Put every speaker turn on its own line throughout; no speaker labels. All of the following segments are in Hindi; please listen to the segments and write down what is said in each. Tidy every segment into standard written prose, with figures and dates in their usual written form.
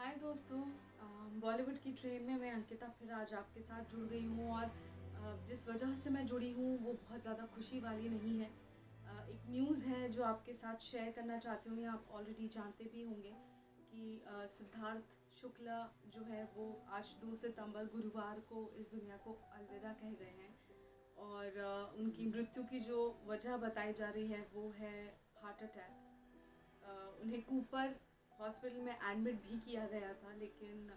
हाय दोस्तों। बॉलीवुड की ट्रेन में मैं अंकिता फिर आज आपके साथ जुड़ गई हूँ और जिस वजह से मैं जुड़ी हूँ वो बहुत ज़्यादा खुशी वाली नहीं है। एक न्यूज़ है जो आपके साथ शेयर करना चाहती हूँ, या आप ऑलरेडी जानते भी होंगे कि सिद्धार्थ शुक्ला जो है वो आज 2 सितंबर गुरुवार को इस दुनिया को अलविदा कह गए हैं। और उनकी मृत्यु की जो वजह बताई जा रही है वो है हार्ट अटैक। उन्हें कूपर हॉस्पिटल में एडमिट भी किया गया था, लेकिन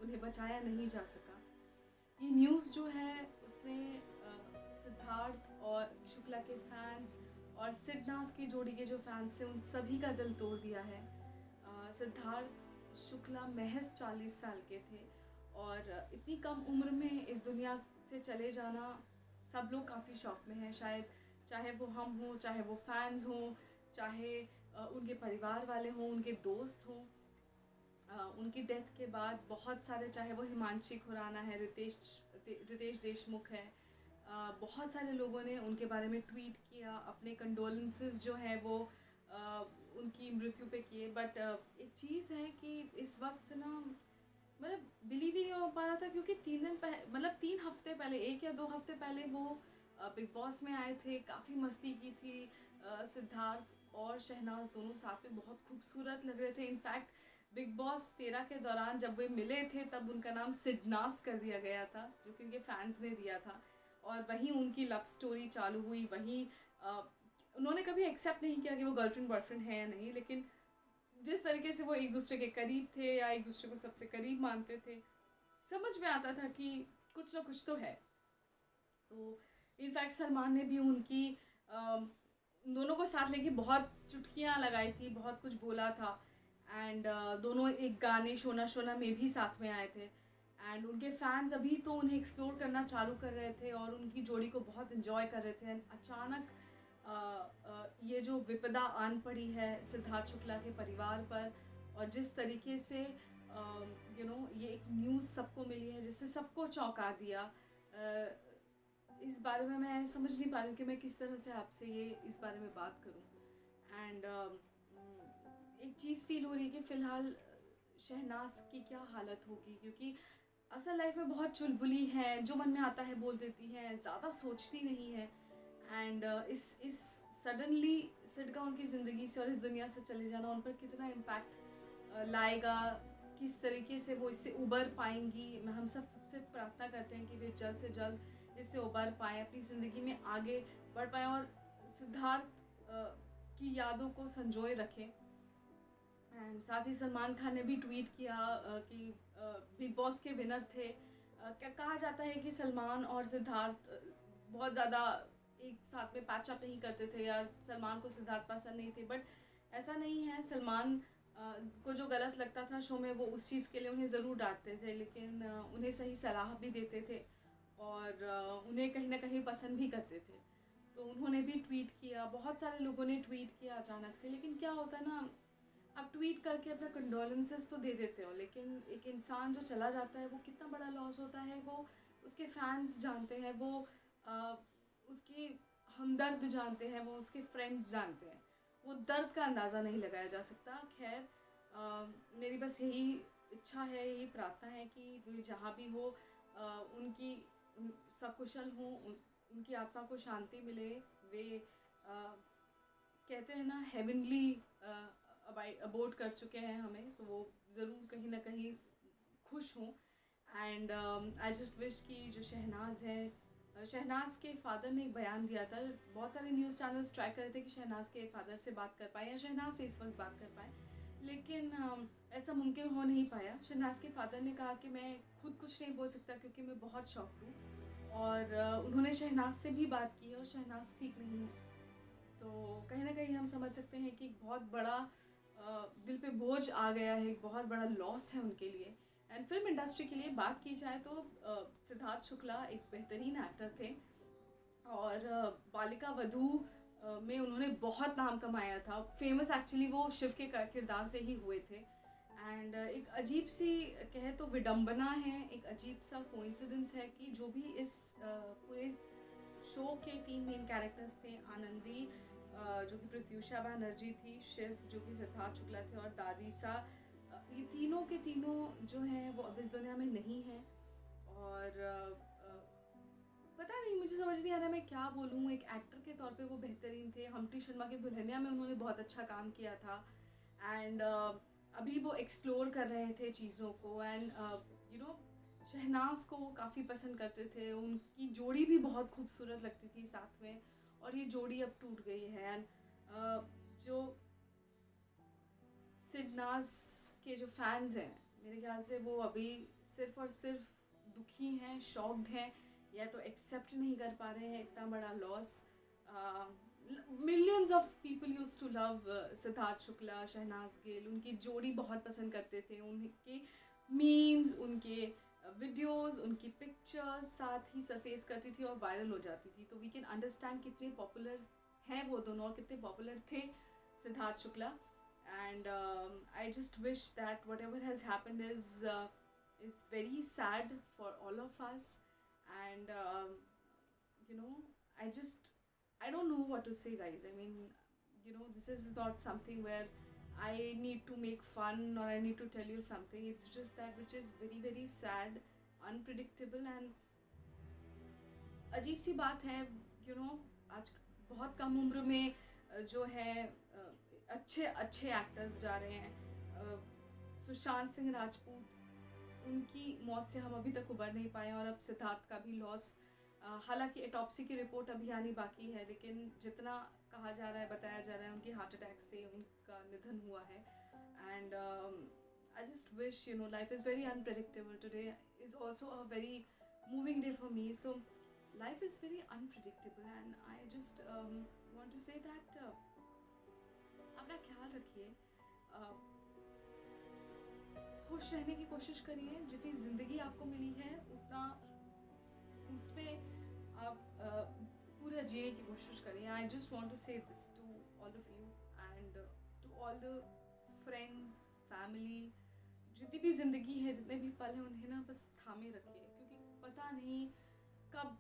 उन्हें बचाया नहीं जा सका। ये न्यूज़ जो है उसने सिद्धार्थ और शुक्ला के फैंस और सिड नास की जोड़ी के जो फैंस थे उन सभी का दिल तोड़ दिया है। सिद्धार्थ शुक्ला महज 40 साल के थे और इतनी कम उम्र में इस दुनिया से चले जाना सब लोग काफ़ी शौक में हैं। शायद चाहे वो हम हों, चाहे वो फैंस हों, चाहे उनके परिवार वाले हों, उनके दोस्त हों। उनकी डेथ के बाद बहुत सारे, चाहे वो हिमांशी खुराना है, रितेश देशमुख है, बहुत सारे लोगों ने उनके बारे में ट्वीट किया, अपने कंडोलेंसेस जो है वो उनकी मृत्यु पे किए। बट एक चीज़ है कि इस वक्त ना मतलब बिलीव ही नहीं हो पा रहा था, क्योंकि 3 हफ्ते पहले, 1 या 2 हफ्ते पहले वो बिग बॉस में आए थे, काफ़ी मस्ती की थी। सिद्धार्थ और शहनाज दोनों साथ में बहुत खूबसूरत लग रहे थे। इनफैक्ट बिग बॉस 13 के दौरान जब वे मिले थे तब उनका नाम सिडनास कर दिया गया था, जो कि उनके फैंस ने दिया था। और वहीं उनकी लव स्टोरी चालू हुई। वहीं उन्होंने कभी एक्सेप्ट नहीं किया कि वो गर्लफ्रेंड बॉयफ्रेंड है या नहीं, लेकिन जिस तरीके से वो एक दूसरे के करीब थे या एक दूसरे को सबसे करीब मानते थे, समझ में आता था कि कुछ ना कुछ तो है। तो इनफैक्ट सलमान ने भी उनकी दोनों को साथ लेके बहुत चुटकियाँ लगाई थी, बहुत कुछ बोला था। एंड दोनों एक गाने शोना शोना में भी साथ में आए थे। एंड उनके फैंस अभी तो उन्हें एक्सप्लोर करना चालू कर रहे थे और उनकी जोड़ी को बहुत इन्जॉय कर रहे थे। एंड अचानक ये जो विपदा आन पड़ी है सिद्धार्थ शुक्ला के परिवार पर, और जिस तरीके से ये एक न्यूज़ सबको मिली है जिससे सबको चौंका दिया। इस बारे में मैं समझ नहीं पा रही हूँ कि मैं किस तरह से आपसे ये इस बारे में बात करूँ। एंड एक चीज़ फील हो रही है कि फ़िलहाल शहनाज की क्या हालत होगी, क्योंकि असल लाइफ में बहुत चुलबुली है, जो मन में आता है बोल देती है, ज़्यादा सोचती नहीं है। एंड इस सडनली सिड का उनकी ज़िंदगी से और इस दुनिया से चले जाना उन पर कितना इम्पैक्ट लाएगा, किस तरीके से वो इससे उबर पाएंगी। हम सब सिर्फ प्रार्थना करते हैं कि वे जल्द से जल्द इससे उबर पाएँ, अपनी ज़िंदगी में आगे बढ़ पाएँ और सिद्धार्थ की यादों को संजोए रखें। एंड साथ ही सलमान खान ने भी ट्वीट किया कि बिग बॉस के विनर थे। क्या कहा जाता है कि सलमान और सिद्धार्थ बहुत ज़्यादा एक साथ में पैचअप नहीं करते थे, या सलमान को सिद्धार्थ पसंद नहीं थे। बट ऐसा नहीं है। सलमान को जो गलत लगता था शो में, वो उस चीज़ के लिए उन्हें ज़रूर डांटते थे, लेकिन उन्हें सही सलाह भी देते थे और उन्हें कहीं ना कहीं पसंद भी करते थे। तो उन्होंने भी ट्वीट किया, बहुत सारे लोगों ने ट्वीट किया अचानक से। लेकिन क्या होता है ना, आप ट्वीट करके अपना कंडोलेंसेस तो दे देते हो, लेकिन एक इंसान जो चला जाता है वो कितना बड़ा लॉस होता है वो उसके फैंस जानते हैं, वो उसके हमदर्द जानते हैं, वो उसके फ्रेंड्स जानते हैं। वो दर्द का अंदाज़ा नहीं लगाया जा सकता। खैर, मेरी बस यही इच्छा है, यही प्रार्थना है कि वे जहाँ भी हो उनकी सकुशल हों, उनकी आत्मा को शांति मिले। वे कहते हैं ना, हेवनली अबोर्ड कर चुके हैं हमें, तो वो ज़रूर कहीं ना कहीं खुश हों। एंड आई जस्ट विश कि जो शहनाज है, शहनाज के फादर ने एक बयान दिया था। बहुत सारे न्यूज़ चैनल्स ट्राई कर रहे थे कि शहनाज के फादर से बात कर पाए या शहनाज से इस वक्त बात कर पाए, लेकिन ऐसा मुमकिन हो नहीं पाया। शहनाज के फादर ने कहा कि मैं खुद कुछ नहीं बोल सकता क्योंकि मैं बहुत शॉक्ड हूँ। और उन्होंने शहनाज से भी बात की और शहनाज ठीक नहीं है। तो कहीं ना कहीं हम समझ सकते हैं कि एक बहुत बड़ा दिल पे बोझ आ गया है, एक बहुत बड़ा लॉस है उनके लिए। एंड फिल्म इंडस्ट्री के लिए बात की जाए तो सिद्धार्थ शुक्ला एक बेहतरीन एक्टर थे और बालिका वधू में उन्होंने बहुत नाम कमाया था। फेमस एक्चुअली वो शिव के किरदार से ही हुए थे। एंड एक अजीब सी कहे तो विडंबना है, एक अजीब सा कोइंसिडेंस है कि जो भी इस पूरे शो के 3 मेन कैरेक्टर्स थे, आनंदी जो कि प्रत्युषा बनर्जी थी, शिव जो कि सिद्धार्थ शुक्ला थे, और दादीसा ये तीनों के तीनों जो हैं वो अब इस दुनिया में नहीं हैं। और पता नहीं, मुझे समझ नहीं आ रहा मैं क्या बोलूँ। एक एक्टर के तौर पे वो बेहतरीन थे। हम्प्टी शर्मा की दुल्हनिया में उन्होंने बहुत अच्छा काम किया था। एंड अभी वो एक्सप्लोर कर रहे थे चीज़ों को। एंड यू नो शहनाज को वो काफ़ी पसंद करते थे, उनकी जोड़ी भी बहुत खूबसूरत लगती थी साथ में। और ये जोड़ी अब टूट गई है। एंड जो सिडनाज के जो फैंस हैं, मेरे ख्याल से वो अभी सिर्फ और सिर्फ दुखी हैं, शॉक्ड हैं, या तो एक्सेप्ट नहीं कर पा रहे हैं इतना बड़ा loss. Millions of people use to love Siddharth Shukla, Shehnaaz Gill, उनकी जोड़ी बहुत पसंद करते थे। उनके मीम्स, उनके वीडियोस, उनकी पिक्चर्स साथ ही सरफेस करती थी और वायरल हो जाती थी। तो वी कैन अंडरस्टैंड कितने पॉपुलर हैं वो दोनों और कितने पॉपुलर थे Siddharth Shukla. And I just wish that whatever has happened is very sad for all of us. And you know, I just I don't know what to say, guys. I mean, this is not something where I need to make fun or I need to tell you something. It's just that which is very very sad, unpredictable, and अजीब सी बात है। आज बहुत कम उम्र में जो है अच्छे अच्छे एक्टर्स जा रहे हैं। सुशांत सिंह राजपूत, उनकी मौत से हम अभी तक उबर नहीं पाए। और अब सिद्धार्थ का भी लॉस। हालांकि एटॉप्सी की रिपोर्ट अभी आनी बाकी है, लेकिन जितना कहा जा रहा है, बताया जा रहा है, उनकी हार्ट अटैक से उनका निधन हुआ है। And I just wish, life is very unpredictable. Today is also a very moving day for me. So life is very unpredictable, and I just want to say that अपना ख्याल रखिए, खुश रहने की कोशिश करिए। जितनी ज़िंदगी आपको मिली है उतना उसमें आप पूरा जीने की कोशिश करिए। I just want to say this to all of you and to all the friends, family. जितनी भी ज़िंदगी है, जितने भी पल हैं, उन्हें ना बस थामे रखिए, क्योंकि पता नहीं कब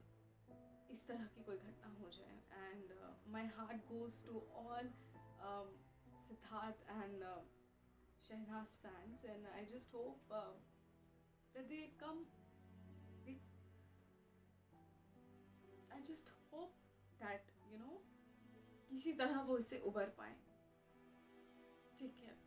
इस तरह की कोई घटना हो जाए। And my heart goes to all Siddharth and Shehnaaz fans, and I just hope that they come they, I just hope that किसी तरह वो इससे उबर पाए। Take care.